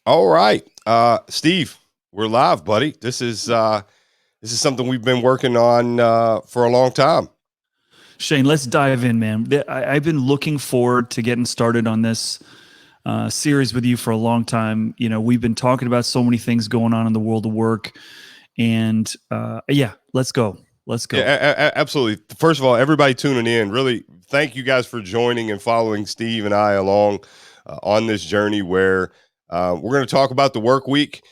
All right. Steve, we're live, buddy. This is something we've been working on for a long time. Shane, let's dive in, man. I've been looking forward to getting started on this series with you for a long time. We've been talking about so many things going on in the world of work, and yeah, let's go. Let's Yeah, go. absolutely. First of all, everybody tuning in, really thank you guys for joining and following Steve and I along on this journey where we're going to talk about the work week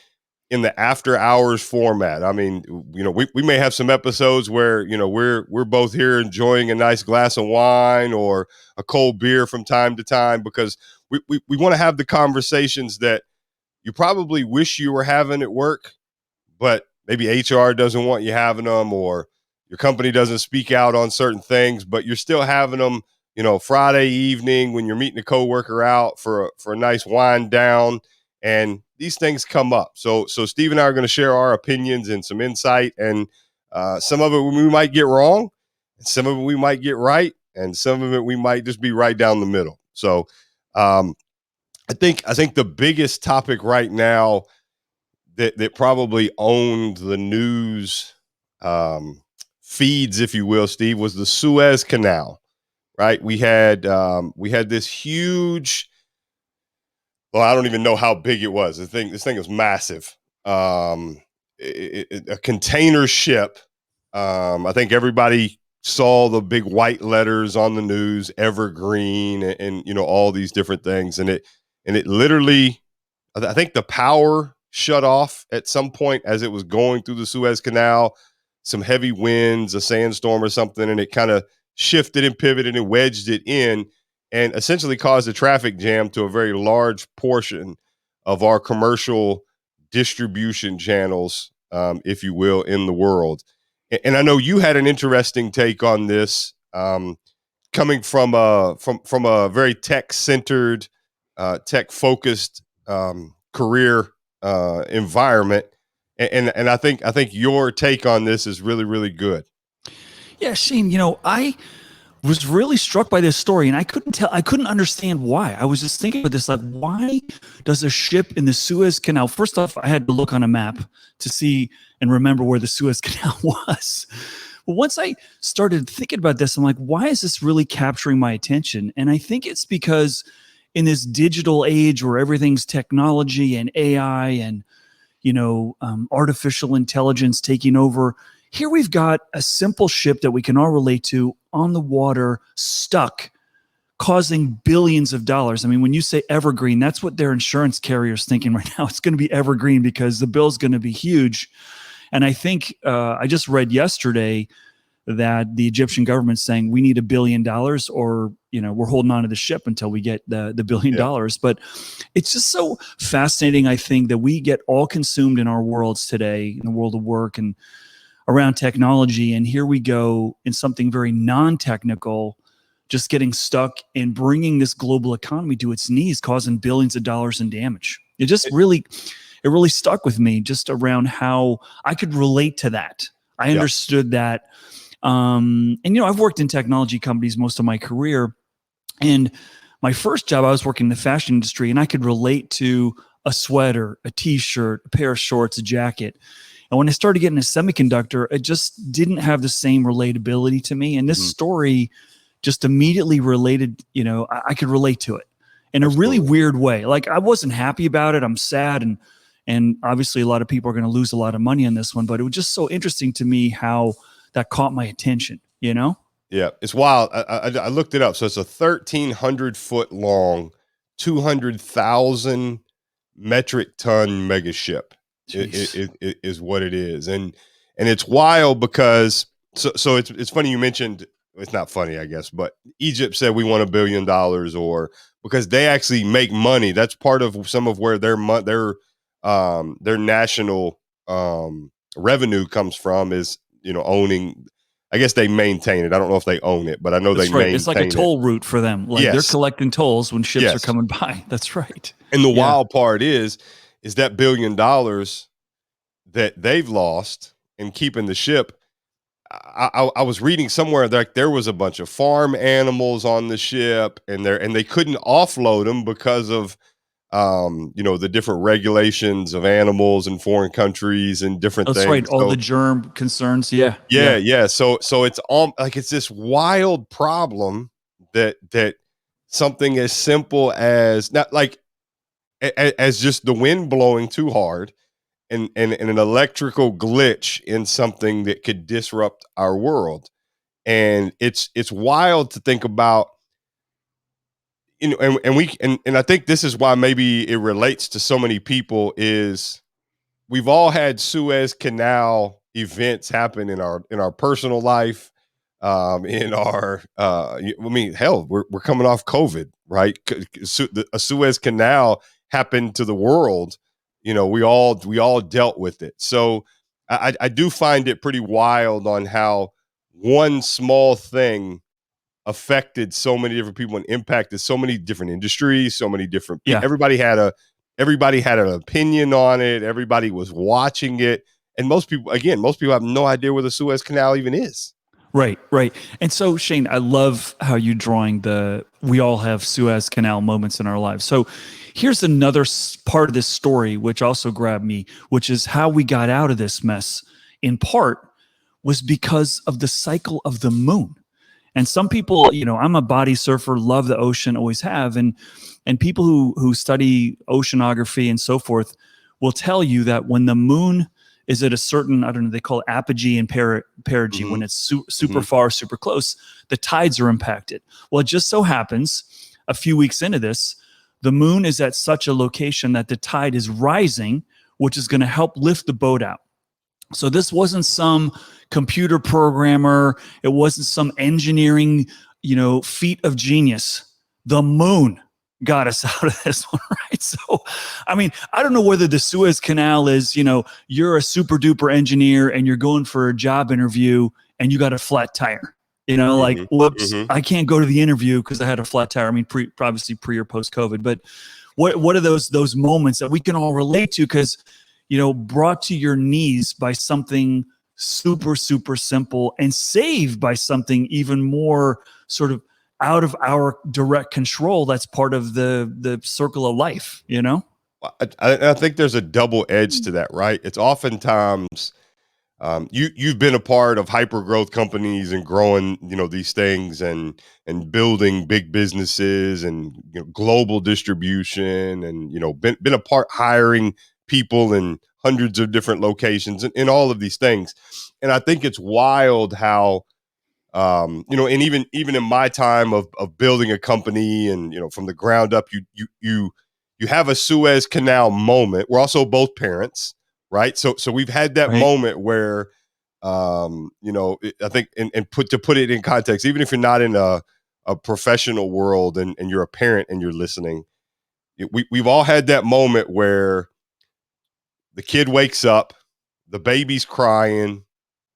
in the after hours format. I mean, we may have some episodes where, we're both here enjoying a nice glass of wine or a cold beer from time to time because we want to have the conversations that you probably wish you were having at work, but maybe HR doesn't want you having them, or your company doesn't speak out on certain things, but you're still having them, Friday evening when you're meeting a coworker out for a nice wind down, and these things come up. So Steve and I are going to share our opinions and some insight, and some of it we might get wrong, and some of it we might get right, and some of it we might just be right down the middle. So um, I think the biggest topic right now that probably owned the news um, feeds, if you will, Steve, was the Suez Canal. Right? We had this huge. Well, I don't even know how big it was. This thing is massive. A container ship. I think everybody saw the big white letters on the news, evergreen, and all these different things, and it literally, I think the power shut off at some point as it was going through the Suez Canal, some heavy winds, a sandstorm or something, and it kind of shifted and pivoted and wedged it in and essentially caused a traffic jam to a very large portion of our commercial distribution channels, if you will, in the world. And I know you had an interesting take on this, coming from a very tech centered, tech focused career environment, and I think your take on this is really really good. Yeah, Shane. I was really struck by this story, and I couldn't understand why. I was just thinking about this, like, why does a ship in the Suez Canal? First off, I had to look on a map to see and remember where the Suez Canal was. But once I started thinking about this, I'm like, why is this really capturing my attention? And I think it's because in this digital age where everything's technology and AI and artificial intelligence taking over. Here we've got a simple ship that we can all relate to on the water, stuck, causing billions of dollars. I mean, when you say evergreen, that's what their insurance carrier's thinking right now. It's going to be evergreen because the bill's going to be huge. And I think I just read yesterday that the Egyptian government's saying we need $1 billion, or we're holding on to the ship until we get the Yeah, $1 billion. But it's just so fascinating, I think, that we get all consumed in our worlds today, in the world of work and around technology, and here we go in something very non-technical, just getting stuck and bringing this global economy to its knees, causing billions of dollars in damage. It really stuck with me, just around how I could relate to that. I yeah, understood that. And I've worked in technology companies most of my career. And my first job, I was working in the fashion industry, and I could relate to a sweater, a t-shirt, a pair of shorts, a jacket. And when I started getting a semiconductor, it just didn't have the same relatability to me. And this mhm, story just immediately related, I could relate to it in a really absolutely. weird way. Like, I wasn't happy about it. I'm sad. And obviously a lot of people are going to lose a lot of money on this one, but it was just so interesting to me how that caught my attention. Yeah, it's wild. I looked it up. So it's a 1,300 foot long, 200,000 metric ton mega ship. Jeez. Is what it is, and it's wild because so it's funny you mentioned. It's not funny, I guess, but Egypt said we want $1 billion, or because they actually make money. That's part of some of where their national revenue comes from, is owning. I guess they maintain it. I don't know if they own it, but I know they That's right. It's like a maintain it. toll route for them. Like, they're Yes, collecting tolls when ships are yes. coming by. That's right. And the Yeah. wild part is that $1 billion that they've lost in keeping the ship. I was reading somewhere that there was a bunch of farm animals on the ship, and they couldn't offload them because of the different regulations of animals in foreign countries and different That's right. things. All So the germ concerns. Yeah. yeah, yeah. So it's like it's this wild problem that something as simple as not like as just the wind blowing too hard and an electrical glitch in something that could disrupt our world. And it's wild to think about, and I think this is why maybe it relates to so many people is we've all had Suez Canal events happen in our personal life, in our I mean, hell, we're coming off COVID, right? A Suez Canal happened to the world. We all dealt with it. So I do find it pretty wild on how one small thing affected so many different people and impacted so many different industries, so many different people. Yeah. Everybody had an opinion on it. Everybody was watching it. And most people have no idea where the Suez Canal even is. Right, right. And so, Shane, I love how you drawing we all have Suez Canal moments in our lives. So here's another part of this story, which also grabbed me, which is how we got out of this mess in part was because of the cycle of the moon. And some people, I'm a body surfer, love the ocean, always have. And people who study oceanography and so forth will tell you that when the moon is at a certain, I don't know, they call it apogee and perigee, when it's super far, super close, the tides are impacted. Well, it just so happens a few weeks into this, the moon is at such a location that the tide is rising, which is going to help lift the boat out. So this wasn't some computer programmer. It wasn't some engineering, feat of genius. The moon got us out of this one, right? So, I mean, I don't know whether the Suez Canal is, you're a super duper engineer and you're going for a job interview and you got a flat tire. Like, whoops, I can't go to the interview because I had a flat tire. I mean, obviously pre or post COVID, but what are those moments that we can all relate to? Because brought to your knees by something super, super simple and saved by something even more sort of out of our direct control. That's part of the circle of life, I think there's a double edge to that, right? It's oftentimes you've been a part of hyper growth companies and growing, these things and building big businesses and global distribution and been a part hiring people in hundreds of different locations and all of these things. And I think it's wild how and even in my time of building a company and from the ground up, you have a Suez Canal moment. We're also both parents, right? So we've had that moment where I think and put it in context, even if you're not in a professional world and you're a parent and you're listening, we've all had that moment where the kid wakes up, the baby's crying,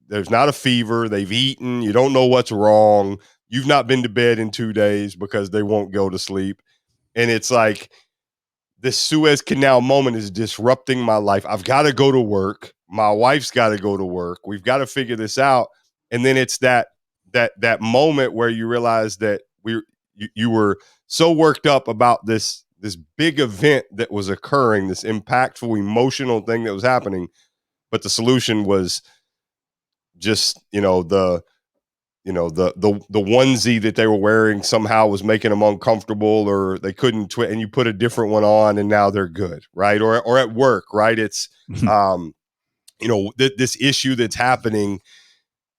there's not a fever, they've eaten, you don't know what's wrong, you've not been to bed in 2 days because they won't go to sleep. And it's like this Suez Canal moment is disrupting my life. I've got to go to work. My wife's got to go to work. We've got to figure this out. And then it's that moment where you realize that you were so worked up about this big event that was occurring, this impactful emotional thing that was happening, but the solution was just the onesie that they were wearing somehow was making them uncomfortable, or they couldn't and you put a different one on and now they're good, right? Or at work, right? It's this issue that's happening,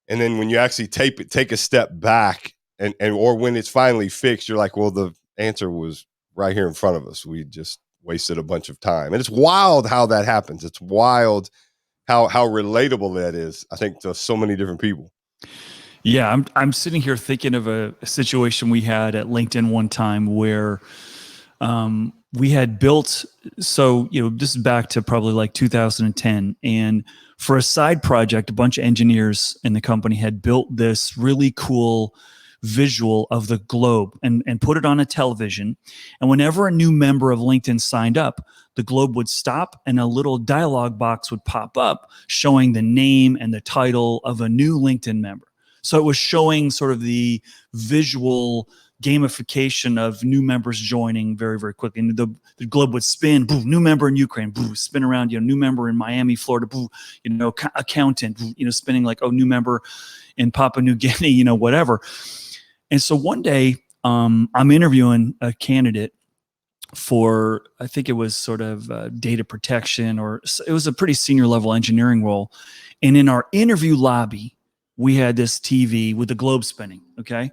and then when you actually take a step back and or when it's finally fixed, you're like, well, the answer was right here in front of us. We just wasted a bunch of time. And it's wild how that happens. It's wild how relatable that is, I think, to so many different people. Yeah, I'm sitting here thinking of a situation we had at LinkedIn one time where we had built, so this is back to probably like 2010, and for a side project, a bunch of engineers in the company had built this really cool visual of the globe and put it on a television. And whenever a new member of LinkedIn signed up, the globe would stop and a little dialog box would pop up showing the name and the title of a new LinkedIn member. So it was showing sort of the visual gamification of new members joining very, very quickly. And the globe would spin, boom, new member in Ukraine, boom, spin around, new member in Miami, Florida, boom, accountant, spinning like, oh, new member in Papua New Guinea, whatever. And so one day, I'm interviewing a candidate for, I think it was sort of data protection, or it was a pretty senior level engineering role. And in our interview lobby, we had this TV with the globe spinning. Okay.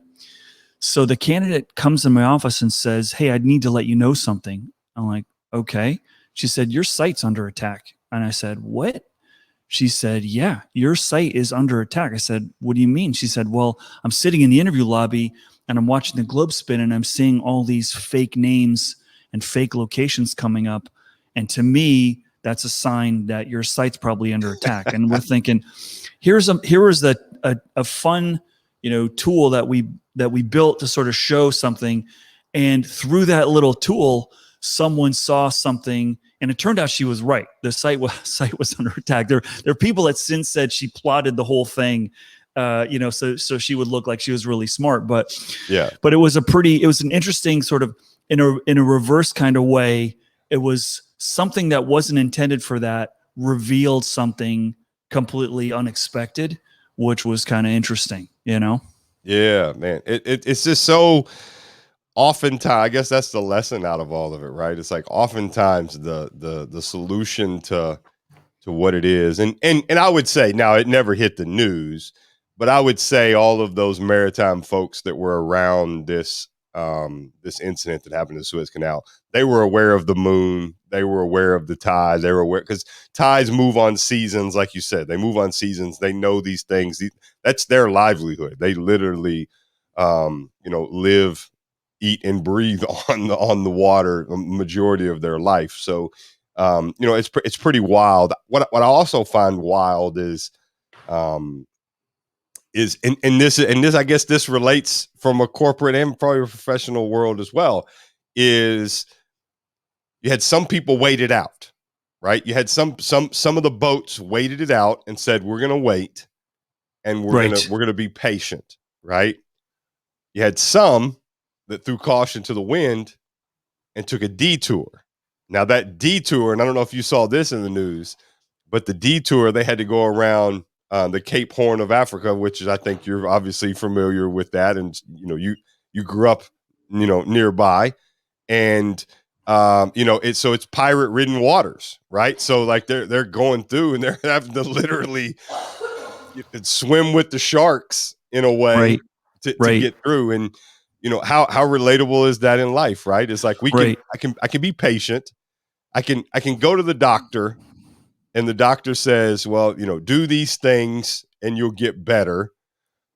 So the candidate comes in my office and says, "Hey, I need to let you know something." I'm like, "Okay." She said, "Your site's under attack." And I said, "What?" She said, "Yeah, your site is under attack." I said, "What do you mean?" She said, "Well, I'm sitting in the interview lobby and I'm watching the globe spin and I'm seeing all these fake names and fake locations coming up. And to me, that's a sign that your site's probably under attack." And we're thinking, here was a fun, tool that we built to sort of show something. And through that little tool, someone saw something, and it turned out she was right. The site was under attack. There are people that since said she plotted the whole thing, so she would look like she was really smart. But it was an interesting sort of in a reverse kind of way. It was something that wasn't intended for that, revealed something completely unexpected, which was kind of interesting, Yeah, man. It's just so oftentimes, I guess that's the lesson out of all of it, right? It's like oftentimes the solution to what it is. And I would say, now it never hit the news, but I would say all of those maritime folks that were around this incident that happened in the Suez Canal, they were aware of the moon, they were aware of the tide, they were aware, because tides move on seasons, like you said, they move on seasons, they know these things. That's their livelihood. They literally live, eat, and breathe on the water the majority of their life. So it's pretty wild. What I also find wild is this, I guess this relates from a corporate and probably a professional world as well, is you had some people wait it out, right? You had some of the boats waited it out and said, we're going to wait and we're going to be patient, right? You had some that threw caution to the wind and took a detour. Now that detour, and I don't know if you saw this in the news, but the detour, they had to go around the Cape Horn of Africa, which is, I think you're obviously familiar with that. And, you grew up, nearby, and, it's pirate ridden waters, right? So like they're going through and they're having to literally swim with the sharks in a way to get through. And, how relatable is that in life, right? It's like I can be patient. I can go to the doctor and the doctor says, well, do these things and you'll get better.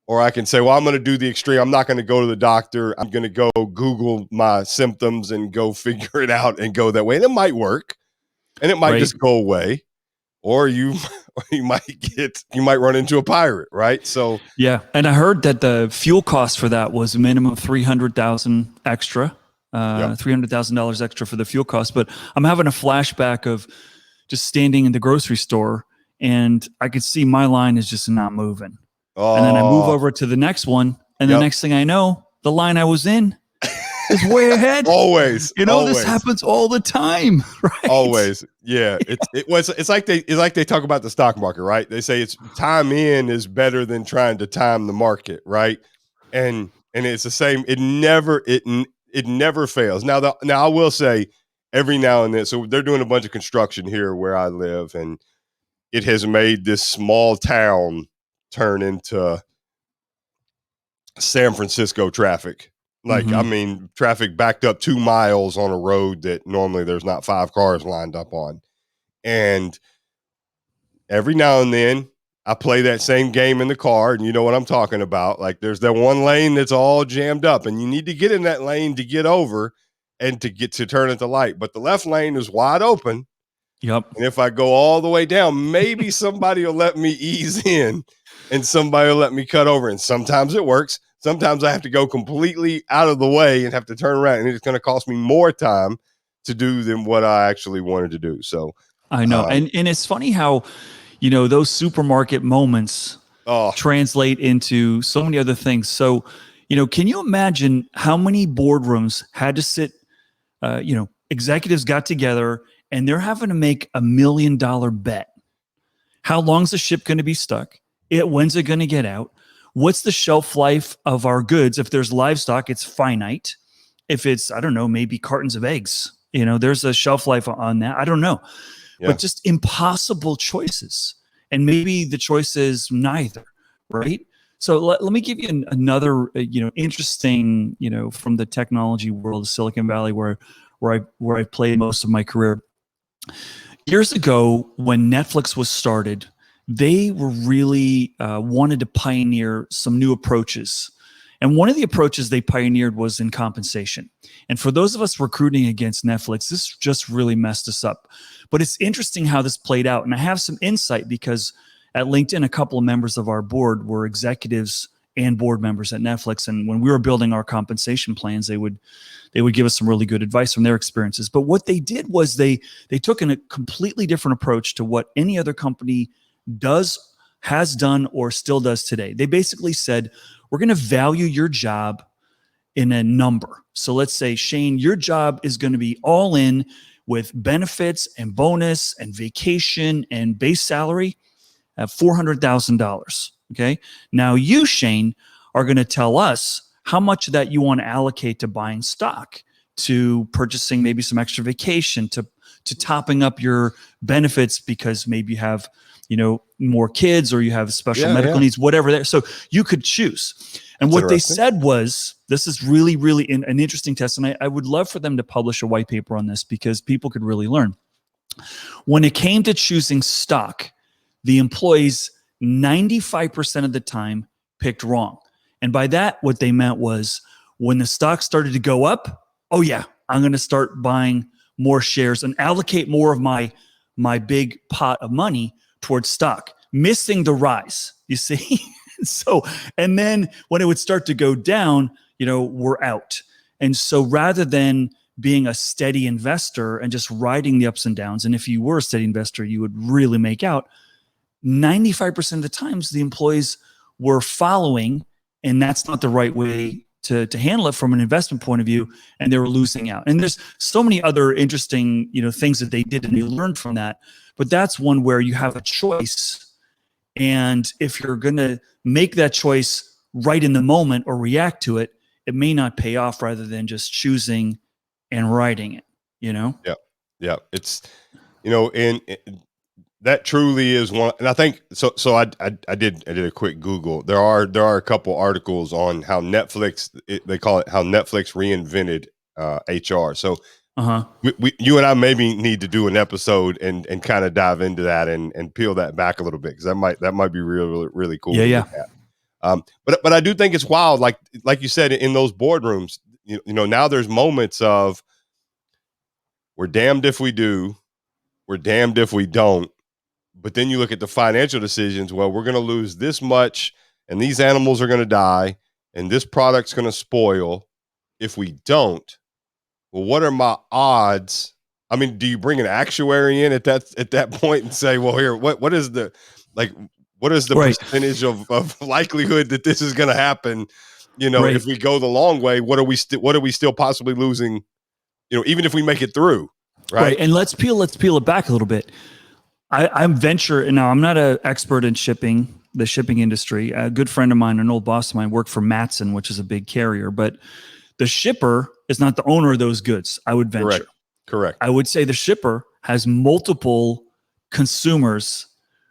Or I can say, well, I'm going to do the extreme. I'm not going to go to the doctor. I'm going to go Google my symptoms and go figure it out and go that way. And it might work and it might just go away. Or you might run into a pirate, right? So yeah, and I heard that the fuel cost for that was a minimum of $300,000 extra, $300,000 extra for the fuel cost. But I'm having a flashback of just standing in the grocery store, and I could see my line is just not moving. Oh. And then I move over to the next one, and the next thing I know, the line I was in is way ahead. Always. This happens all the time, right? Always. Yeah. It's like they talk about the stock market, right? They say it's time in is better than trying to time the market, right? And it's the same. It never fails. Now I will say every now and then, so they're doing a bunch of construction here where I live, and it has made this small town turn into San Francisco traffic. Like, I mean, traffic backed up 2 miles on a road that normally there's not 5 cars lined up on. And every now and then I play that same game in the car, and you know what I'm talking about. Like, there's that one lane that's all jammed up, and you need to get in that lane to get over and to turn at the light. But the left lane is wide open. Yep. And if I go all the way down, maybe somebody will let me ease in and somebody will let me cut over. And sometimes it works. Sometimes I have to go completely out of the way and have to turn around, and it's going to cost me more time to do than what I actually wanted to do. So I know. And it's funny how, those supermarket moments translate into so many other things. So, Can you imagine how many boardrooms had to sit, executives got together and they're having to make $1 million bet. How long's the ship going to be stuck? When's it going to get out? What's the shelf life of our goods? If there's livestock, it's finite. If it's, I don't know, maybe cartons of eggs, there's a shelf life on that. I don't know. Yeah. But just impossible choices. And maybe the choice is neither, right? So let me give you another, interesting, from the technology world of Silicon Valley, where I played most of my career. Years ago, when Netflix was started, they were really wanted to pioneer some new approaches. And one of the approaches they pioneered was in compensation. And for those of us recruiting against Netflix, this just really messed us up. But it's interesting how this played out. And I have some insight because at LinkedIn, a couple of members of our board were executives and board members at Netflix. And when we were building our compensation plans, they would give us some really good advice from their experiences. But what they did was they took a completely different approach to what any other company has done, or still does today. They basically said, we're going to value your job in a number. So let's say, Shane, your job is going to be all in with benefits and bonus and vacation and base salary at $400,000. Okay. Now you, Shane, are going to tell us how much of that you want to allocate to buying stock, to purchasing maybe some extra vacation, to topping up your benefits because maybe you have, more kids or you have special medical needs, whatever. So you could choose. And what they said was, this is really, really an interesting test. And I would love for them to publish a white paper on this because people could really learn. When it came to choosing stock, the employees 95% of the time picked wrong. And by that, what they meant was, when the stock started to go up, oh yeah, I'm going to start buying more shares and allocate more of my big pot of money towards stock, missing the rise, you see? So, and then when it would start to go down, we're out. And so rather than being a steady investor and just riding the ups and downs, and if you were a steady investor, you would really make out, 95% of the times the employees were following, and that's not the right way to handle it from an investment point of view, and they were losing out. And there's so many other interesting, things that they did and they learned from that. But that's one where you have a choice. And if you're going to make that choice right in the moment or react to it, it may not pay off, rather than just choosing and riding it, Yeah. Yeah. It's, and that truly is one. And I think, so I did a quick Google. There are a couple articles on how Netflix, they call it how Netflix reinvented HR. So you and I maybe need to do an episode and kind of dive into that and peel that back a little bit, because that might be really, really cool. Yeah. But I do think it's wild, like you said, in those boardrooms, now there's moments of, we're damned if we do, we're damned if we don't. But then you look at the financial decisions. Well, we're going to lose this much, and these animals are going to die, and this product's going to spoil if we don't. Well, what are my odds? I mean, do you bring an actuary in at that point and say, well, here, what is the percentage of likelihood that this is going to happen? If we go the long way, what are we still possibly losing? Even if we make it through, right? And let's peel it back a little bit. I'm venture, and now I'm not an expert in the shipping industry. A good friend of mine, an old boss of mine, worked for Matson, which is a big carrier, but the shipper is not the owner of those goods. I would venture. Correct. I would say the shipper has multiple consumers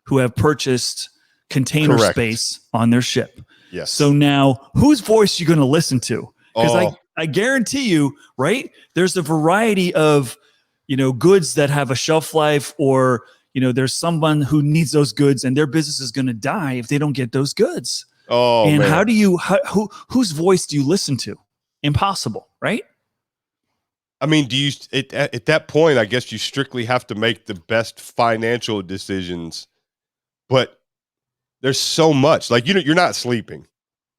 who have purchased container space on their ship. Yes. So now, whose voice are you going to listen to? Because I guarantee you, right? There's a variety of, goods that have a shelf life, or there's someone who needs those goods and their business is going to die if they don't get those goods. And man. How do you, whose voice do you listen to? Impossible, right? I mean, do you, at that point, I guess you strictly have to make the best financial decisions, but there's so much, like, you're not sleeping.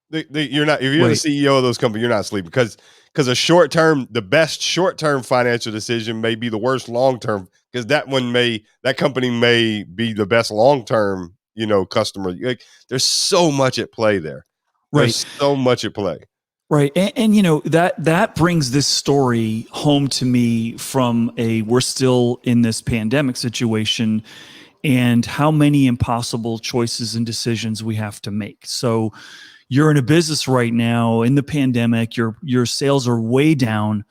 You're not, if you're the CEO of those companies, you're not sleeping, because the best short-term financial decision may be the worst long-term, because that company may be the best long-term, customer. Like, there's so much at play there. There's so much at play. Right. And you know, that brings this story home to me from we're still in this pandemic situation and how many impossible choices and decisions we have to make. So you're in a business right now in the pandemic, your sales are way down.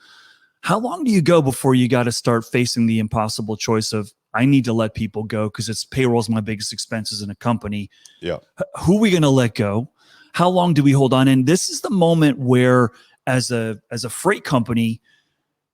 How long do you go before you got to start facing the impossible choice of I need to let people go because it's payroll's my biggest expenses in a company. Yeah. Who are we going to let go? How long do we hold on? And this is the moment where, as a freight company,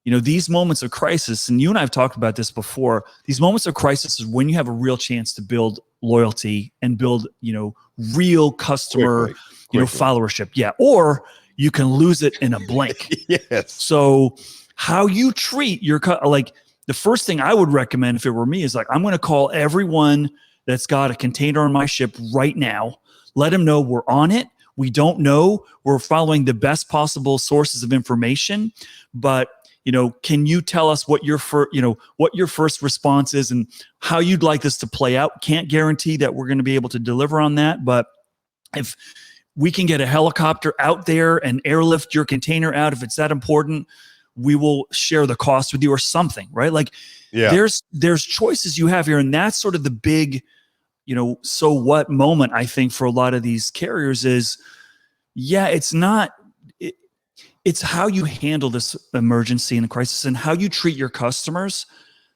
you know, these moments of crisis, and you and I have talked about this before, these moments of crisis is when you have a real chance to build loyalty and build, you know, real customer, Quickly. followership. Yeah. Or you can lose it in a blink. Yes. So how you treat your, like the first thing I would recommend if it were me is like, I'm going to call everyone that's got a container on my ship right now. Let them know we're on it. We don't know. We're following the best possible sources of information, but you know, can you tell us what your first response is and how you'd like this to play out? Can't guarantee that we're going to be able to deliver on that, but if we can get a helicopter out there and airlift your container out, if it's that important, we will share the cost with you or something, right? Like, there's choices you have here, and that's sort of the big, you know, so what moment I think for a lot of these carriers is, yeah, it's not. It's how you handle this emergency and crisis and how you treat your customers.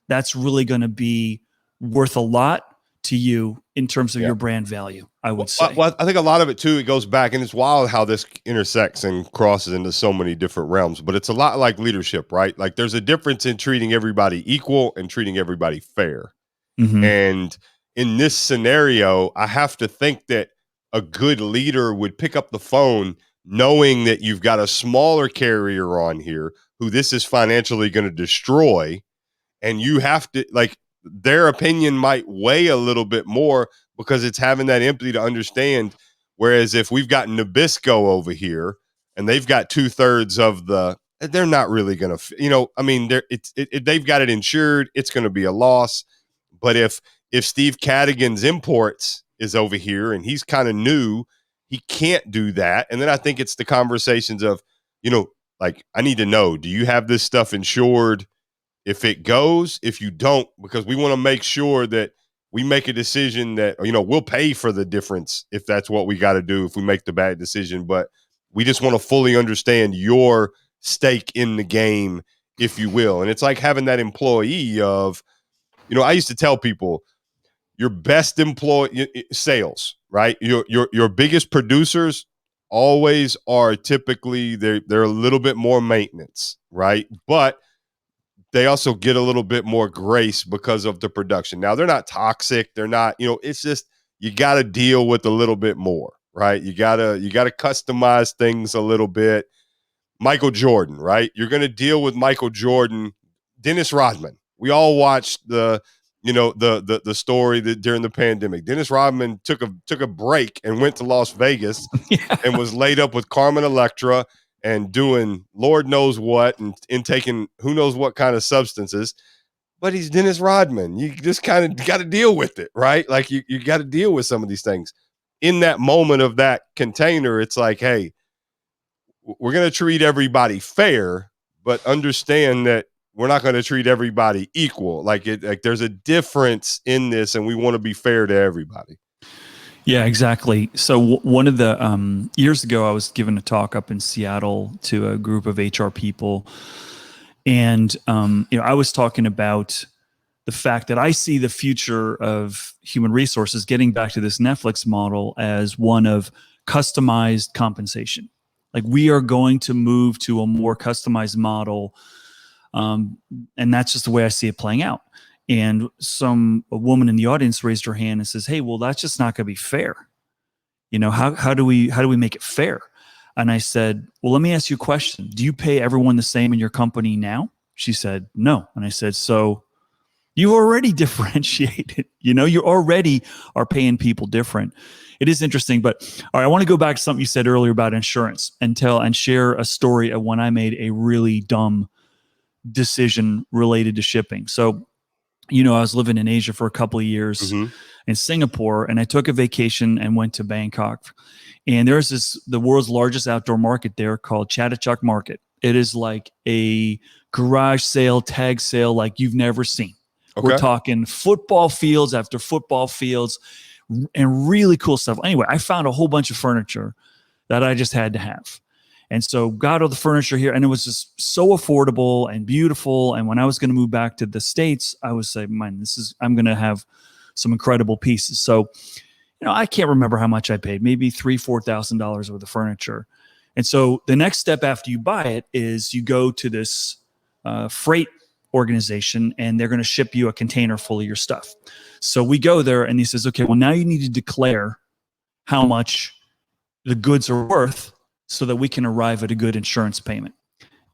That's really going to be worth a lot to you in terms of your brand value, I would say. Well, I think a lot of it too, it goes back, and it's wild how this intersects and crosses into so many different realms, but it's a lot like leadership, right? Like there's a difference in treating everybody equal and treating everybody fair. Mm-hmm. And in this scenario, I have to think that a good leader would pick up the phone knowing that you've got a smaller carrier on here who this is financially going to destroy, and you have to, like, their opinion might weigh a little bit more because it's having that empathy to understand. Whereas if we've got Nabisco over here and they've got 2/3 of they're not really going to, you know, I mean, they've got it insured. It's going to be a loss. But if Steve Cadigan's imports is over here and he's kind of new, he can't do that. And then I think it's the conversations of, you know, like, I need to know, do you have this stuff insured if it goes? If you don't, because we want to make sure that we make a decision that, you know, we'll pay for the difference if that's what we got to do if we make the bad decision. But we just want to fully understand your stake in the game, if you will. And it's like having that employee of, you know, I used to tell people, your best employee sales, right? Your biggest producers always are typically they're a little bit more maintenance, right? But they also get a little bit more grace because of the production. Now they're not toxic, they're not, you know, it's just you got to deal with a little bit more, right? You got to customize things a little bit. Michael Jordan, right? You're going to deal with Michael Jordan, Dennis Rodman. We all watched the story that during the pandemic, Dennis Rodman took a break and went to Las Vegas and was laid up with Carmen Electra and doing Lord knows what and taking who knows what kind of substances. But he's Dennis Rodman. You just kind of got to deal with it, right? Like you got to deal with some of these things. In that moment of that container, it's like, hey, we're going to treat everybody fair, but understand that we're not going to treat everybody equal. Like there's a difference in this, and we want to be fair to everybody. Yeah, exactly. So one of the years ago, I was given a talk up in Seattle to a group of HR people, and you know, I was talking about the fact that I see the future of human resources getting back to this Netflix model as one of customized compensation. Like we are going to move to a more customized model. And that's just the way I see it playing out. And a woman in the audience raised her hand and says, "Hey, well, that's just not going to be fair. You know, how do we make it fair?" And I said, "Well, let me ask you a question. Do you pay everyone the same in your company now?" She said, "No." And I said, "So you already differentiated. You know, you already are paying people different." It is interesting, but all right, I want to go back to something you said earlier about insurance and share a story of when I made a really dumb decision related to shipping. So, you know, I was living in Asia for a couple of years, in Singapore, and I took a vacation and went to Bangkok. And there's the world's largest outdoor market there called Chatuchak Market. It is like a garage sale, tag sale like you've never seen. Okay. We're talking football fields after football fields and really cool stuff. Anyway, I found a whole bunch of furniture that I just had to have. And so got all the furniture here, and it was just so affordable and beautiful. And when I was going to move back to the States, I was saying, man, I'm going to have some incredible pieces. So, I can't remember how much I paid, maybe $3,000-$4,000 worth of furniture. And so the next step after you buy it is you go to this freight organization, and they're going to ship you a container full of your stuff. So we go there, and he says, okay, well, now you need to declare how much the goods are worth so that we can arrive at a good insurance payment.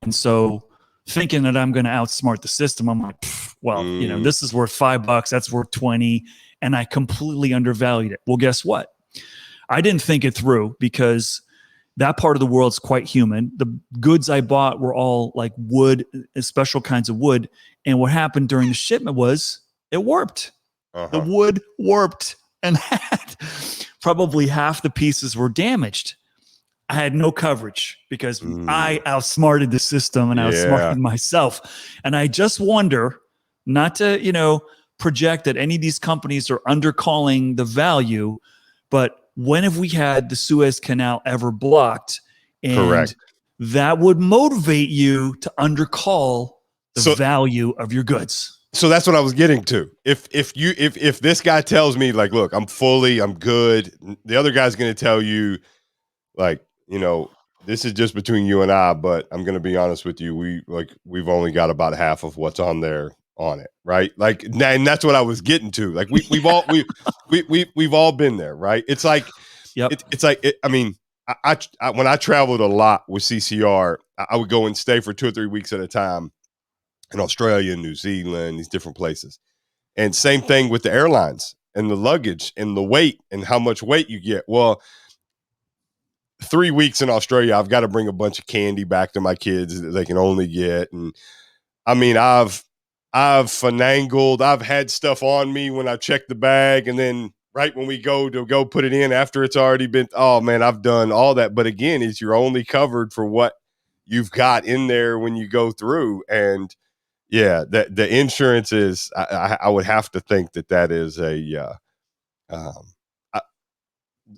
And so thinking that I'm going to outsmart the system, I'm like, well, this is worth $5, that's worth 20. And I completely undervalued it. Well, guess what? I didn't think it through because that part of the world's quite human. The goods I bought were all like wood, special kinds of wood. And what happened during the shipment was it warped. The wood warped, and probably half the pieces were damaged. I had no coverage because I outsmarted the system and outsmarted myself. And I just wonder, not to, project that any of these companies are undercalling the value, but when have we had the Suez Canal ever blocked? And correct. That would motivate you to undercall the value of your goods. So that's what I was getting to. If this guy tells me like, look, I'm good, the other guy's going to tell you like, this is just between you and I, but I'm going to be honest with you. We've only got about half of what's on there on it. Right. Like, and that's what I was getting to. Like we've all been there. Right. It's like, when I traveled a lot with CCR, I would go and stay for 2 or 3 weeks at a time in Australia and New Zealand, these different places. And same thing with the airlines and the luggage and the weight and how much weight you get. Well, 3 weeks in Australia, I've got to bring a bunch of candy back to my kids that they can only get. And I mean, I've finagled, I've had stuff on me when I check the bag. And then right when we go put it in after it's already been, oh man, I've done all that. But again, you're only covered for what you've got in there when you go through. And yeah, the insurance is, I would have to think that is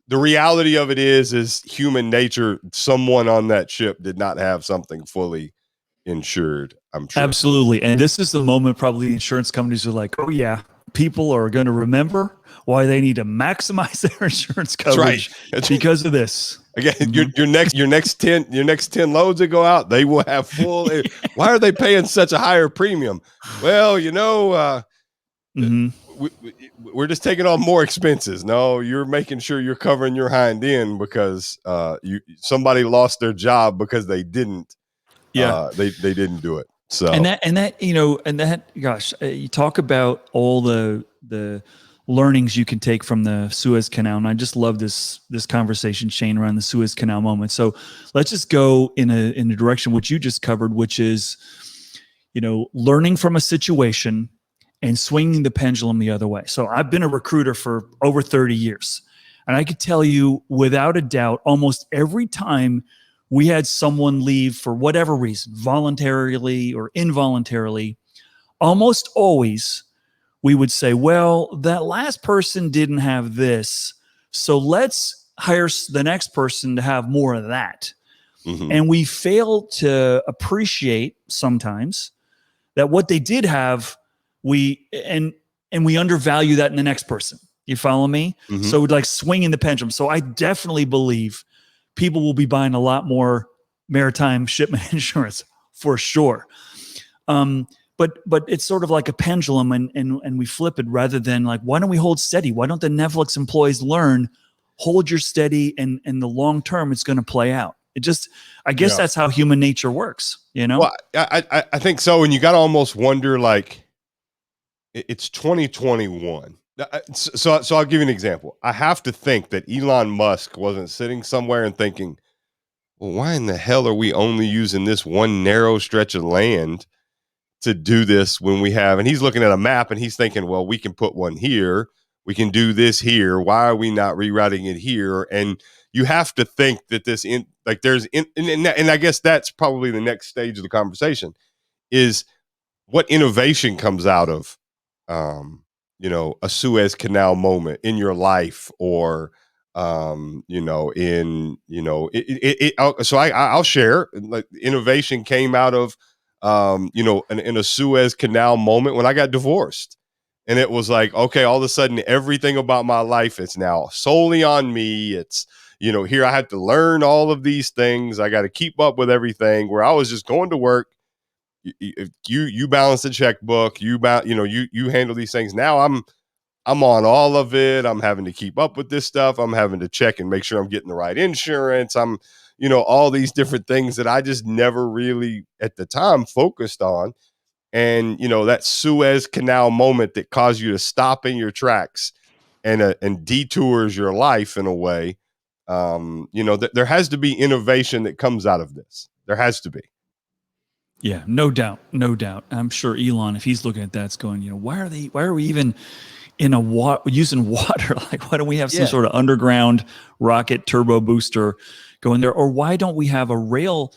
the reality of it is human nature. Someone on that ship did not have something fully insured, I'm sure. Absolutely. And this is the moment probably the insurance companies are like, oh yeah, people are going to remember why they need to maximize their insurance coverage. That's right. Because of this. Again, your next 10 loads that go out, they will have full. Why are they paying such a higher premium? Well, we're just taking on more expenses. No, you're making sure you're covering your hind end because somebody lost their job because they didn't. Yeah, they didn't do it. So and that gosh, you talk about all the learnings you can take from the Suez Canal, and I just love this conversation, Shane, around the Suez Canal moment. So let's just go in a direction which you just covered, which is learning from a situation and swinging the pendulum the other way. So I've been a recruiter for over 30 years, and I could tell you without a doubt, almost every time we had someone leave for whatever reason, voluntarily or involuntarily, almost always we would say, well, that last person didn't have this, so let's hire the next person to have more of that. Mm-hmm. And we fail to appreciate sometimes that what they did have, we undervalue that in the next person. You follow me? Mm-hmm. So we'd like swinging the pendulum. So I definitely believe people will be buying a lot more maritime shipment insurance for sure. But it's sort of like a pendulum and we flip it rather than like, why don't we hold steady? Why don't the Netflix employees learn, hold your steady and in the long term, it's going to play out. I guess that's how human nature works, Well, I think so. And you got to almost wonder, like, it's 2021. So I'll give you an example. I have to think that Elon Musk wasn't sitting somewhere and thinking, well, why in the hell are we only using this one narrow stretch of land to do this when we have, and he's looking at a map and he's thinking, well, we can put one here, We can do this here. Why are we not rewriting it here? And you have to think that and I guess that's probably the next stage of the conversation is what innovation comes out of, um, a Suez Canal moment in your life, or I'll share. Like, innovation came out of, in a Suez Canal moment when I got divorced, and it was like, okay, all of a sudden, everything about my life is now solely on me. It's, here I had to learn all of these things. I got to keep up with everything. Where I was just going to work, you balance the checkbook, you handle these things. Now I'm on all of it. I'm having to keep up with this stuff. I'm having to check and make sure I'm getting the right insurance. I'm, all these different things that I just never really at the time focused on. And, that Suez Canal moment that caused you to stop in your tracks and detours your life in a way. There has to be innovation that comes out of this. There has to be. Yeah, no doubt, no doubt. I'm sure Elon, if he's looking at that, is going, why are we even in using water? Like, why don't we have some sort of underground rocket turbo booster going there? Or why don't we have a rail?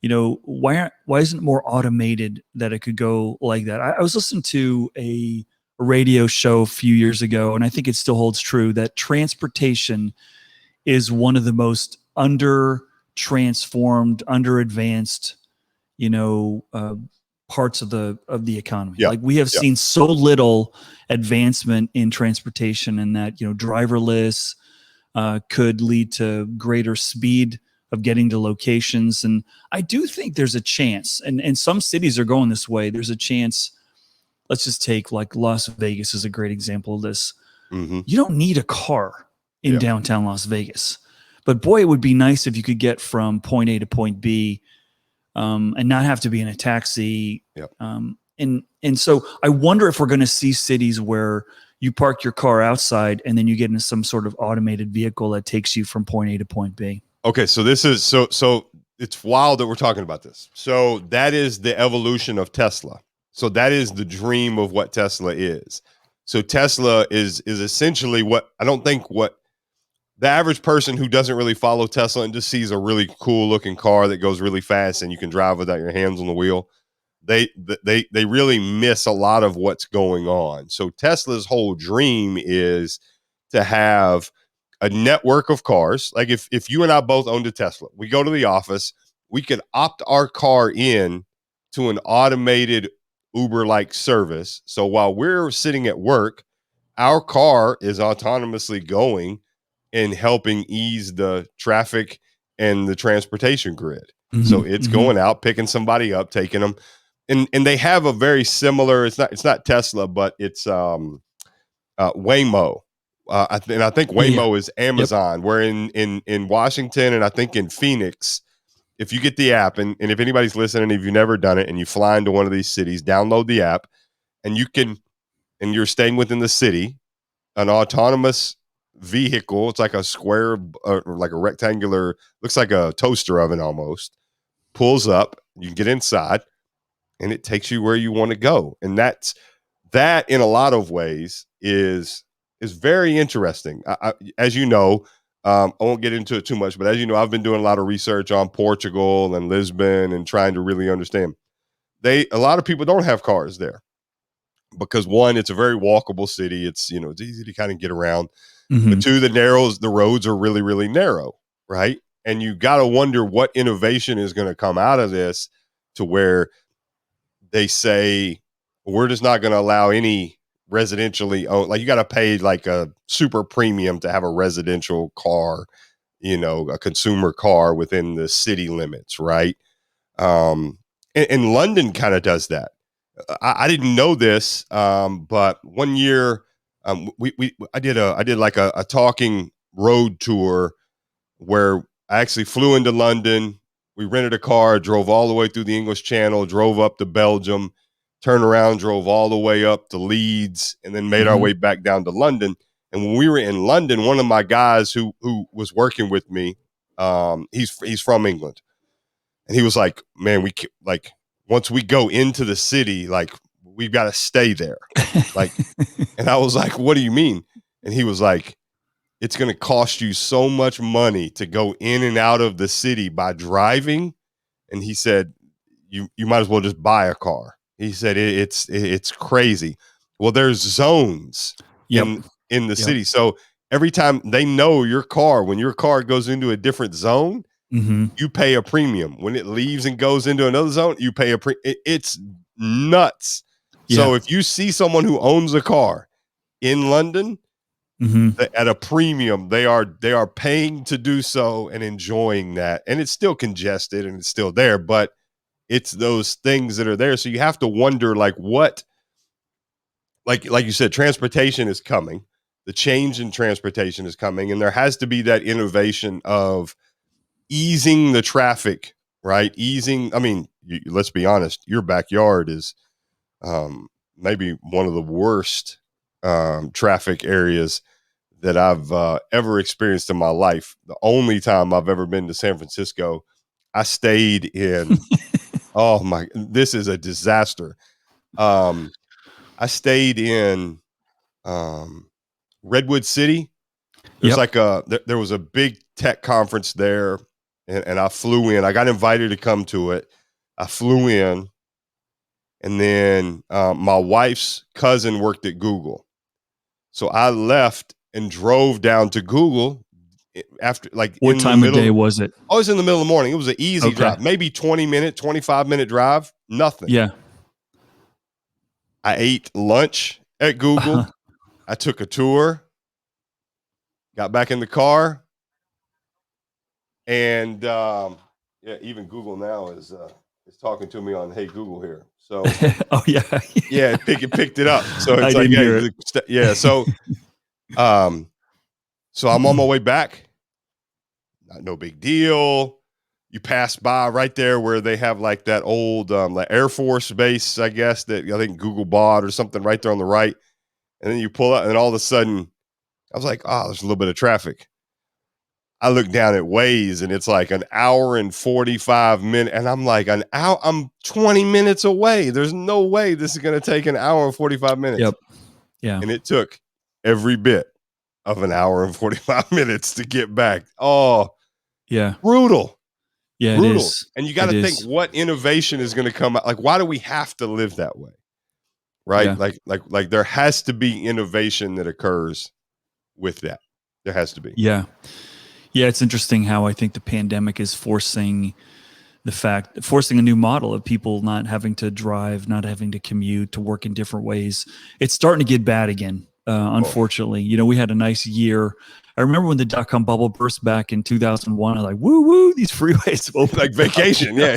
Why isn't it more automated that it could go like that? I was listening to a radio show a few years ago, and I think it still holds true that transportation is one of the most under transformed, under advanced, parts of the economy. Yeah. Like, we have seen so little advancement in transportation, and that, driverless could lead to greater speed of getting to locations. And I do think there's a chance, and some cities are going this way. There's a chance. Let's just take, like, Las Vegas is a great example of this. Mm-hmm. You don't need a car in downtown Las Vegas, but boy, it would be nice if you could get from point A to point B, and not have to be in a taxi. Yep. And so I wonder if we're going to see cities where you park your car outside and then you get into some sort of automated vehicle that takes you from point A to point B. Okay, so this is so it's wild that we're talking about this. So that is the evolution of Tesla. So that is the dream of what Tesla is. So Tesla is essentially what the average person who doesn't really follow Tesla and just sees a really cool looking car that goes really fast and you can drive without your hands on the wheel, they really miss a lot of what's going on. So Tesla's whole dream is to have a network of cars. Like, if you and I both owned a Tesla, we go to the office, we could opt our car in to an automated Uber-like service. So while we're sitting at work, our car is autonomously going and helping ease the traffic and the transportation grid. Mm-hmm, so it's going out, picking somebody up, taking them. And they have a very similar, it's not Tesla, but it's Waymo. I think Waymo is Amazon. Where in Washington, and I think in Phoenix, if you get the app, and if anybody's listening, if you've never done it and you fly into one of these cities, download the app, and you're staying within the city, an autonomous vehicle. It's like a square, or like a rectangular, looks like a toaster oven almost, pulls up. You can get inside, and it takes you where you want to go. And that in a lot of ways is very interesting. As you know, I won't get into it too much, but as you know, I've been doing a lot of research on Portugal and Lisbon and trying to really understand. A lot of people don't have cars there because, one, it's a very walkable city. It's easy to kind of get around. Mm-hmm. But two, the roads are really, really narrow, right? And you got to wonder what innovation is going to come out of this, to where they say, we're just not going to allow any residentially owned, like, you got to pay like a super premium to have a residential car, a consumer car within the city limits, right? And London kind of does that. I didn't know this, but one year, I did like a talking road tour where I actually flew into London. We rented a car, drove all the way through the English Channel, drove up to Belgium, turned around, drove all the way up to Leeds, and then made our way back down to London. And when we were in London, one of my guys who was working with me, he's from England, and he was like, "Man, once we go into the city, like, we've got to stay there." Like, and I was like, "What do you mean?" And he was like, it's going to cost you so much money to go in and out of the city by driving. And he said, you might as well just buy a car. He said, it's crazy. Well, there's zones Yep. in the Yep. city. So every time they know your car, when your car goes into a different zone, Mm-hmm. you pay a premium. When it leaves and goes into another zone, you pay it's nuts. Yeah. So if you see someone who owns a car in London, Mm-hmm. at a premium, they are paying to do so and enjoying that. And it's still congested and it's still there, but it's those things that are there. So you have to wonder, like, what, like you said, transportation is coming. The change in transportation is coming, and there has to be that innovation of easing the traffic, right? Easing. I mean, let's be honest. Your backyard is maybe one of the worst traffic areas that I've ever experienced in my life. The only time I've ever been to San Francisco, I stayed in. Oh my! This is a disaster. I stayed in Redwood City. There's Yep. like there was a big tech conference there, and I flew in. I got invited to come to it. I flew in, and then my wife's cousin worked at Google, so I left and drove down to Google after, like, What in the time of day middle. was it? I was in the middle of the morning. It was an easy Okay. drive, maybe 20-minute, 25-minute drive. Nothing. Yeah. I ate lunch at Uh-huh. Google. I took a tour, got back in the car, and yeah, even Google now is talking to me on Hey Google here. So Oh yeah. yeah, it picked it up. So I it's like, didn't hey, hear it. yeah. Um, so I'm on my way back. No big deal. You pass by right there where they have like that old like Air Force base, I guess, that I think Google bought or something, right there on the right. And then you pull up, and all of a sudden, I was like, oh, there's a little bit of traffic. I look down at Waze, and it's like an hour and 45 minutes. And I'm like, an hour, I'm 20 minutes away. There's no way this is going to take an hour and 45 minutes. Yep. Yeah. And it took every bit of an hour and 45 minutes to get back. Oh, Yeah. brutal. Yeah. It Brutal. is. And you got It to think, is. what innovation is going to come out? Like, why do we have to live that way? Right? Yeah. Like there has to be innovation that occurs with that. There has to be. Yeah. Yeah. It's interesting how I think the pandemic is forcing a new model of people not having to drive, not having to commute, to work in different ways. It's starting to get bad again. Unfortunately, we had a nice year. I remember when the dot-com bubble burst back in 2001. I was like, woo woo, these freeways open Like vacation. Yeah.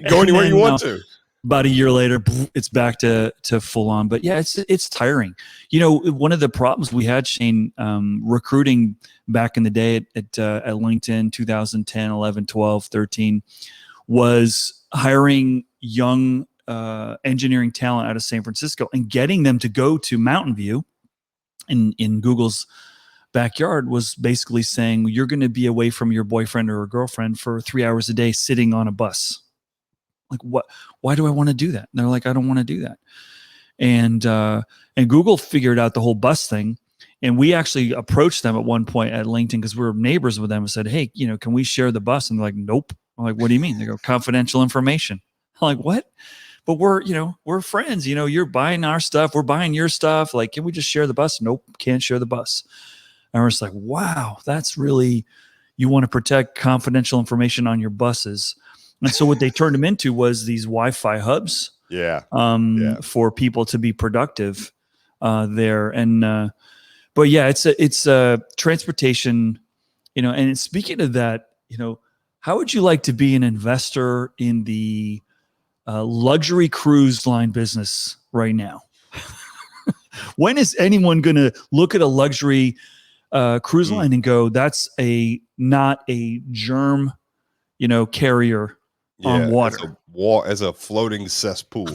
Go And anywhere you then, want to. about a year later, it's back to full on. But yeah, it's tiring. One of the problems we had, Shane, recruiting back in the day at LinkedIn, 2010, 11, 12, 13, was hiring young engineering talent out of San Francisco and getting them to go to Mountain View in Google's backyard was basically saying, you're going to be away from your boyfriend or girlfriend for 3 hours a day sitting on a bus. Like, what? Why do I want to do that? And they're like, I don't want to do that. And Google figured out the whole bus thing. And we actually approached them at one point at LinkedIn because we were neighbors with them and said, hey, can we share the bus? And they're like, nope. I'm like, what do you mean? They go, confidential information. I'm like, what? But we're friends. You're buying our stuff. We're buying your stuff. Like, can we just share the bus? Nope, can't share the bus. And we're just like, wow, that's really, you want to protect confidential information on your buses. And so what they turned them into was these Wi-Fi hubs. Yeah. For people to be productive there. And but yeah, it's a transportation, and speaking of that, how would you like to be an investor in the luxury cruise line business right now? When is anyone going to look at a luxury cruise line and go, that's not a germ, carrier on water? As a floating cesspool.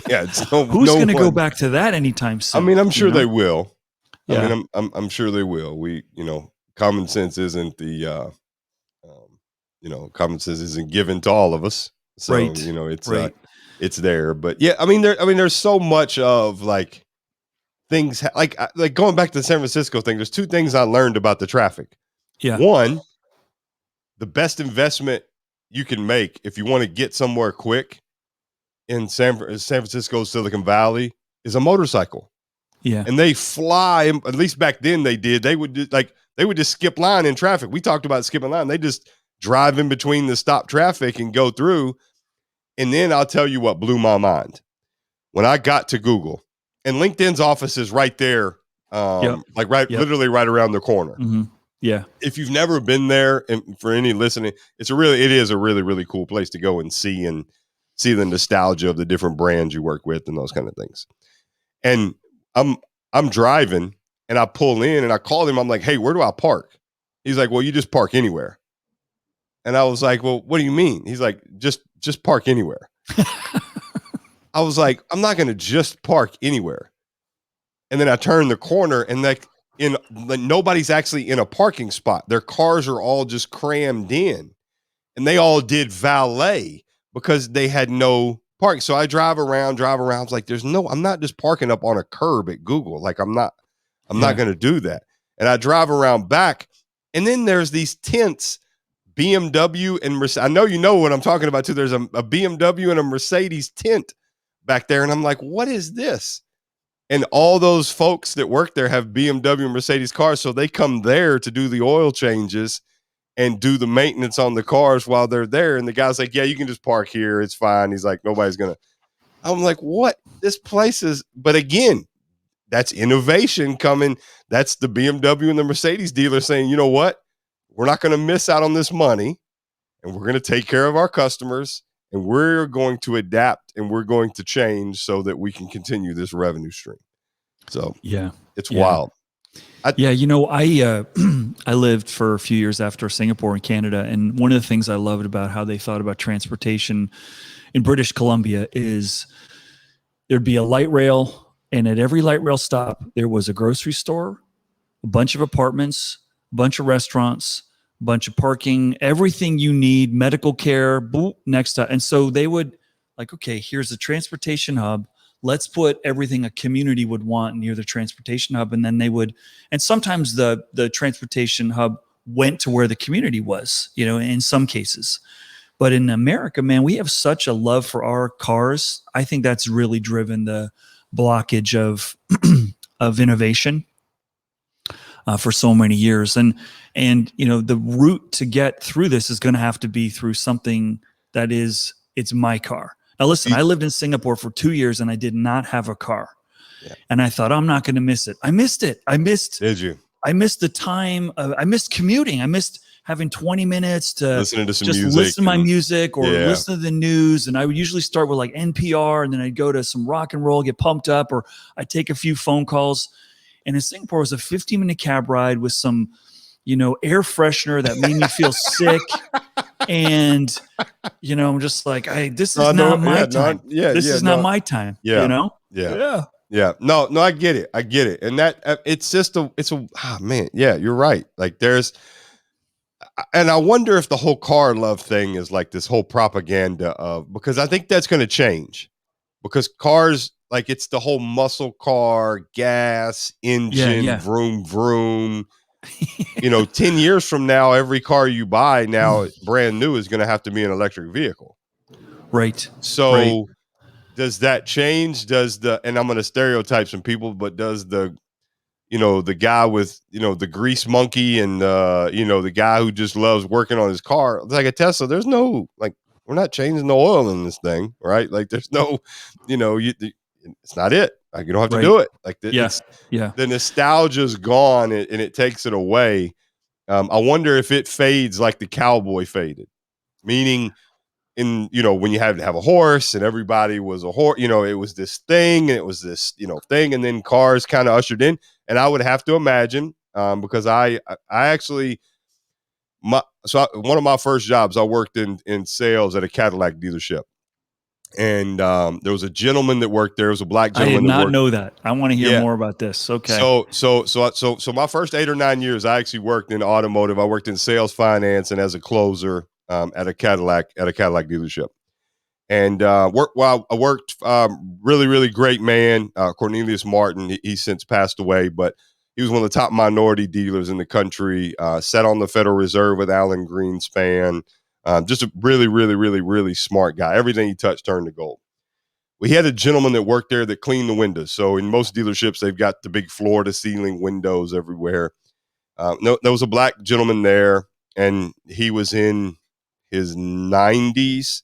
Yeah. Who's going to go back to that anytime soon? I mean, I'm sure they will. Yeah. I mean, I'm sure they will. Common sense isn't common sense isn't given to all of us. So, right. It's right. It's there. But yeah, I mean, there's so much of, like, things like going back to the San Francisco thing. There's two things I learned about the traffic. Yeah. One, the best investment you can make if you want to get somewhere quick in San Francisco, Silicon Valley, is a motorcycle. Yeah. And they fly. At least back then they did. They would just skip line in traffic. We talked about skipping line. They just drive in between the stop traffic and go through. And then I'll tell you what blew my mind. When I got to Google, and LinkedIn's office is right there, literally right around the corner. Mm-hmm. Yeah. If you've never been there, and for any listening, it is a really, really cool place to go and see the nostalgia of the different brands you work with and those kind of things. And I'm driving and I pull in and I called him. I'm like, hey, where do I park? He's like, well, you just park anywhere. And I was like, well, what do you mean? He's like, just park anywhere. I was like, I'm not going to just park anywhere. And then I turned the corner and nobody's actually in a parking spot. Their cars are all just crammed in, and they all did valet because they had no parking. So I drive around. I was like, I'm not just parking up on a curb at Google. Like I'm not going to do that. And I drive around back, and then there's these tents, BMW and Mercedes. I know you know what I'm talking about too. There's a BMW and a Mercedes tent back there. And I'm like, what is this? And all those folks that work there have BMW and Mercedes cars. So they come there to do the oil changes and do the maintenance on the cars while they're there. And the guy's like, yeah, you can just park here. It's fine. He's like, nobody's going to. I'm like, what? This place is. But again, that's innovation coming. That's the BMW and the Mercedes dealer saying, you know what? We're not going to miss out on this money, and we're going to take care of our customers, and we're going to adapt, and we're going to change so that we can continue this revenue stream. So it's wild. I I lived for a few years after Singapore in Canada, and one of the things I loved about how they thought about transportation in British Columbia is there'd be a light rail, and at every light rail stop there was a grocery store, a bunch of apartments, a bunch of restaurants, a bunch of parking, everything you need, medical care, next to. And so they would like, okay, here's a transportation hub. Let's put everything a community would want near the transportation hub. And then they would, and sometimes the transportation hub went to where the community was, in some cases. But in America, man, we have such a love for our cars. I think that's really driven the blockage of of innovation for so many years. And the route to get through this is going to have to be through something that it's my car. Now, listen, I lived in Singapore for 2 years and I did not have a car. Yeah. And I thought, I'm not going to miss it. I missed it. Did you? I missed the time. I missed commuting. I missed having 20 minutes to listening to some just music listen to my music or listen to the news. And I would usually start with like NPR, and then I'd go to some rock and roll, get pumped up, or I'd take a few phone calls. And in Singapore, it was a 15-minute cab ride with some, air freshener that made me feel sick. And, I'm just like, this is not my time. This is not my time. Yeah. Yeah. No, I get it. And that it's man. Yeah, you're right. Like and I wonder if the whole car love thing is like this whole propaganda because I think that's going to change because cars, like it's the whole muscle car, gas, engine, vroom, vroom. 10 years from now, every car you buy now brand new is going to have to be an electric vehicle. Right. So does that change? And I'm going to stereotype some people, but does the guy with, the grease monkey and, the guy who just loves working on his car, like a Tesla, there's no, like, we're not changing the oil in this thing, right? Like there's no, it's not it. Like you don't have to do it. Like the nostalgia's gone and it takes it away. I wonder if it fades like the cowboy faded, meaning when you had to have a horse and everybody was a horse, it was this thing and it was this, thing. And then cars kind of ushered in. And I would have to imagine, because I actually, one of my first jobs, I worked in sales at a Cadillac dealership. And there was a gentleman that worked there. It was a black gentleman. I did not know that. I want to hear more about this. Okay. So my first 8 or 9 years, I actually worked in automotive. I worked in sales, finance, and as a closer at a Cadillac dealership. And I worked really, really great man, Cornelius Martin. He's since passed away, but he was one of the top minority dealers in the country. Sat on the Federal Reserve with Alan Greenspan. Just a really, really, really, really smart guy. Everything he touched turned to gold. We had a gentleman that worked there that cleaned the windows. So in most dealerships, they've got the big floor to ceiling windows everywhere. No, there was a black gentleman there, and he was in his 90s,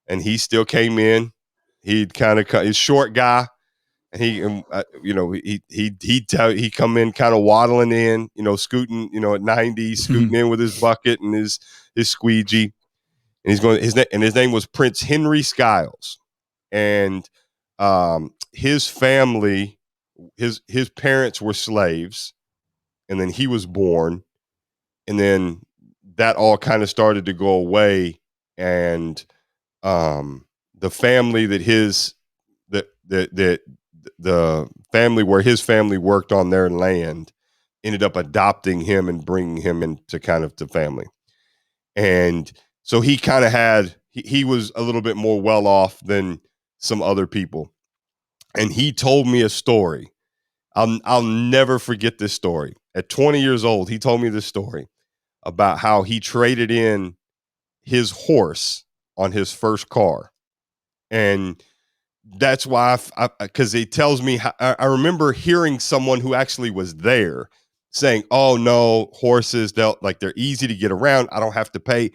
and he still came in. He'd kind of he's short guy, and he come in kind of waddling in, scooting, at 90, scooting in with his bucket and his squeegee, and his name was Prince Henry Skiles, and his family, his parents were slaves, and then he was born, and then that all kind of started to go away, and the family the family where his family worked on their land ended up adopting him and bringing him into kind of the family. And so he kind of he was a little bit more well off than some other people. And he told me a story. I'll never forget this story. At 20 years old, he told me this story about how he traded in his horse on his first car. And that's why, because he tells me, I remember hearing someone who actually was there saying, "Oh no, horses, they're easy to get around. I don't have to pay."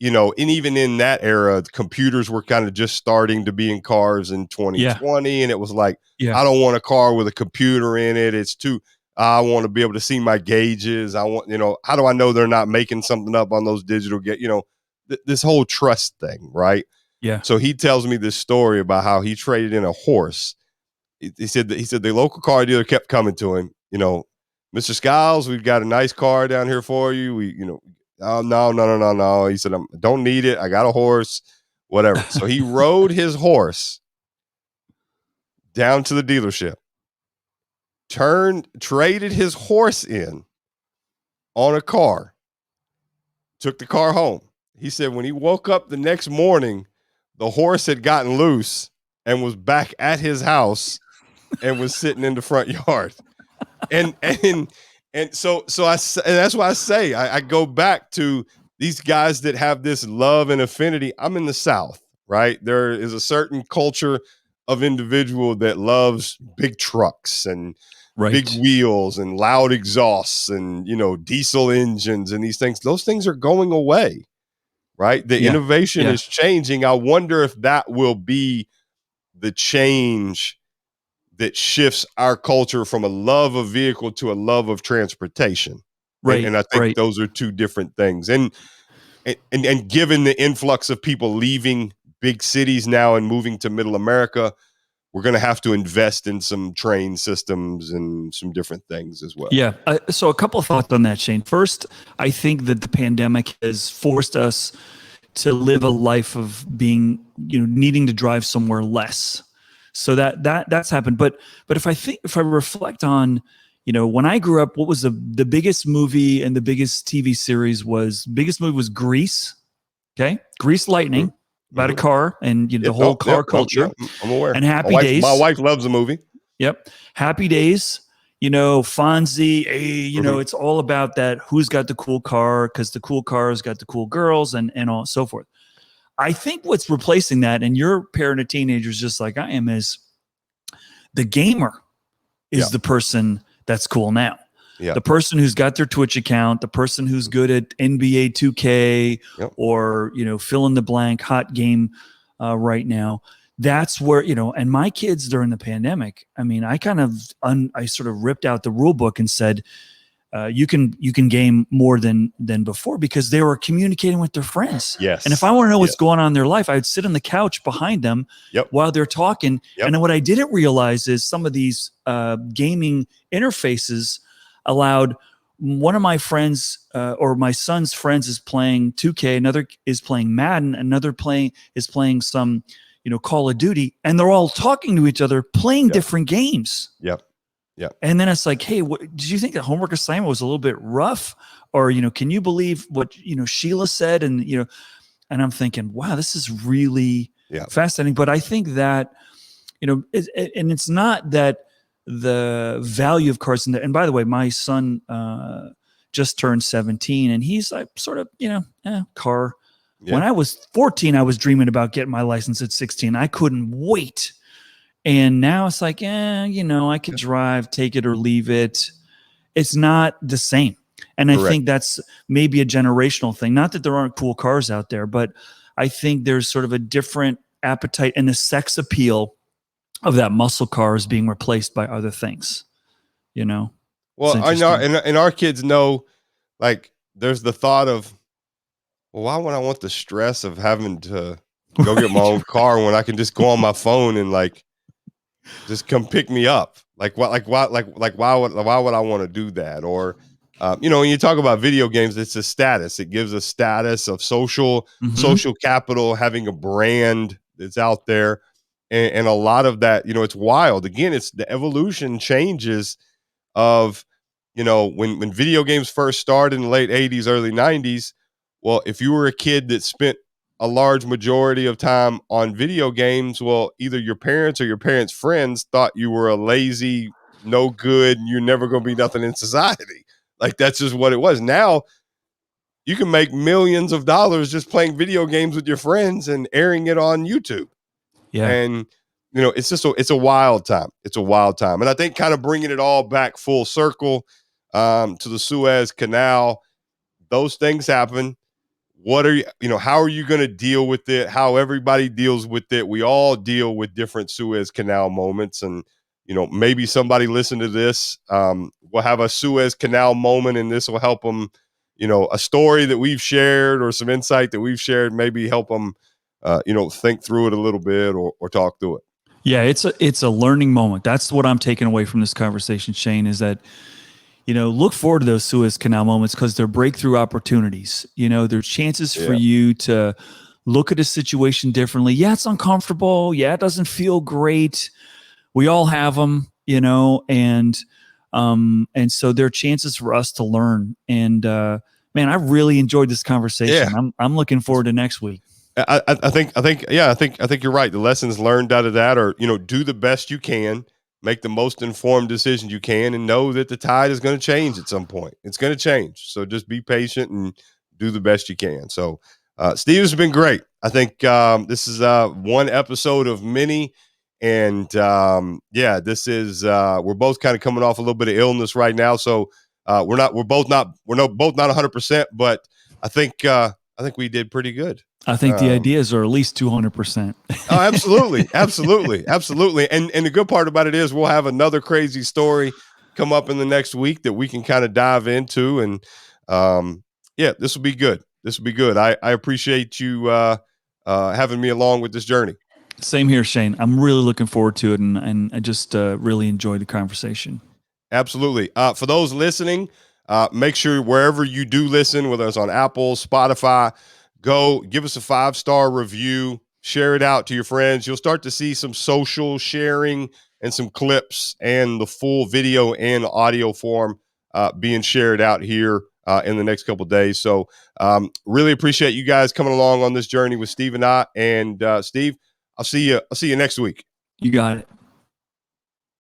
And even in that era, computers were kind of just starting to be in cars in 2020. And it was like, I don't want a car with a computer in it. I want to be able to see my gauges. I want, how do I know they're not making something up on those digital this whole trust thing, right? Yeah. So he tells me this story about how he traded in a horse. He said the local car dealer kept coming to him, "Mr. Skiles, we've got a nice car down here for you. Oh, no. He said, I don't need it. I got a horse, whatever." So he rode his horse down to the dealership, traded his horse in on a car, took the car home. He said when he woke up the next morning, the horse had gotten loose and was back at his house and was sitting in the front yard. And so that's why I say I go back to these guys that have this love and affinity. I'm in the South, right? There is a certain culture of individual that loves big trucks and big wheels and loud exhausts and diesel engines and these things. Those things are going away, right? The innovation is changing. I wonder if that will be the change that shifts our culture from a love of vehicle to a love of transportation. Right. And I think those are two different things. And given the influx of people leaving big cities now and moving to middle America, we're going to have to invest in some train systems and some different things as well. Yeah. So a couple of thoughts on that, Shane. First, I think that the pandemic has forced us to live a life of being, needing to drive somewhere less. So that's happened. But if I reflect on, when I grew up, what was the biggest movie and the biggest TV series was Grease. Okay. Grease Lightning, about a car and the whole car culture. I'm aware. And Happy Days. My wife loves the movie. Yep. Happy Days, Fonzie, it's all about that. Who's got the cool car? Because the cool cars got the cool girls and all so forth. I think what's replacing that, and you're a parent of teenagers just like I am, is the gamer is the person that's cool now. Yeah. The person who's got their Twitch account, the person who's good at NBA 2K or, fill in the blank hot game right now. That's where, and my kids during the pandemic, I mean, I sort of ripped out the rule book and said, you can game more than before because they were communicating with their friends. Yes. And if I want to know what's going on in their life, I would sit on the couch behind them while they're talking. And then what I didn't realize is some of these gaming interfaces allowed one of my friends or my son's friends is playing 2K, another is playing Madden, another is playing some, Call of Duty, and they're all talking to each other, playing different games. Yep. Yeah. And then it's like, hey, did you think the homework assignment was a little bit rough? Or, can you believe what, Sheila said? And, and I'm thinking, wow, this is really Yeah. Fascinating. But I think that, and it's not that the value of cars in there. And by the way, my son just turned 17, and he's like sort of, car. Yeah. When I was 14, I was dreaming about getting my license at 16. I couldn't wait. And now it's like, I could drive, take it or leave it. It's not the same. And I think that's maybe a generational thing. Not that there aren't cool cars out there, but I think there's sort of a different appetite, and the sex appeal of that muscle car is being replaced by other things. Well, I know, and our kids know, like, there's the thought of, well, why would I want the stress of having to go get my own car when I can just go on my phone and like just come pick me up? Why would I want to do that? Or when you talk about video games, it's a status. It gives a status of social capital, having a brand that's out there. And a lot of that, it's wild. Again, it's the evolution changes of, when video games first started in the late 80s, early 90s. Well, if you were a kid that spent a large majority of time on video games, well, either your parents or your parents' friends thought you were a lazy, no good, and you're never going to be nothing in society. Like, that's just what it was. Now you can make millions of dollars just playing video games with your friends and airing it on YouTube. Yeah. And, it's a wild time. It's a wild time. And I think kind of bringing it all back full circle to the Suez Canal, those things happen. What are how are you going to deal with it? How everybody deals with it. We all deal with different Suez Canal moments. And, maybe somebody listen to this will have a Suez Canal moment, and this will help them, a story that we've shared or some insight that we've shared, maybe help them, think through it a little bit or talk through it. Yeah, it's a learning moment. That's what I'm taking away from this conversation, Shane, is that, look forward to those Suez Canal moments, because they're breakthrough opportunities. They're chances for you to look at a situation differently. Yeah, it's uncomfortable. Yeah, it doesn't feel great. We all have them, and so there are chances for us to learn. And man, I really enjoyed this conversation. Yeah. I'm looking forward to next week. I think you're right. The lessons learned out of that are, do the best you can, make the most informed decisions you can, and know that the tide is going to change at some point. It's going to change. So just be patient and do the best you can. So, Steve, has been great. I think this is one episode of many. And this is we're both kind of coming off a little bit of illness right now. So we're both not 100%, but I think we did pretty good. I think the ideas are at least 200%. Oh, absolutely. And the good part about it is we'll have another crazy story come up in the next week that we can kind of dive into. And this will be good. I appreciate you having me along with this journey. Same here, Shane. I'm really looking forward to it, and I just really enjoyed the conversation. Absolutely. For those listening, make sure wherever you do listen, whether it's on Apple, Spotify, go give us a 5-star review, share it out to your friends. You'll start to see some social sharing and some clips and the full video and audio form being shared out here in the next couple of days. So really appreciate you guys coming along on this journey with Steve and I. And Steve, I'll see you next week. You got it.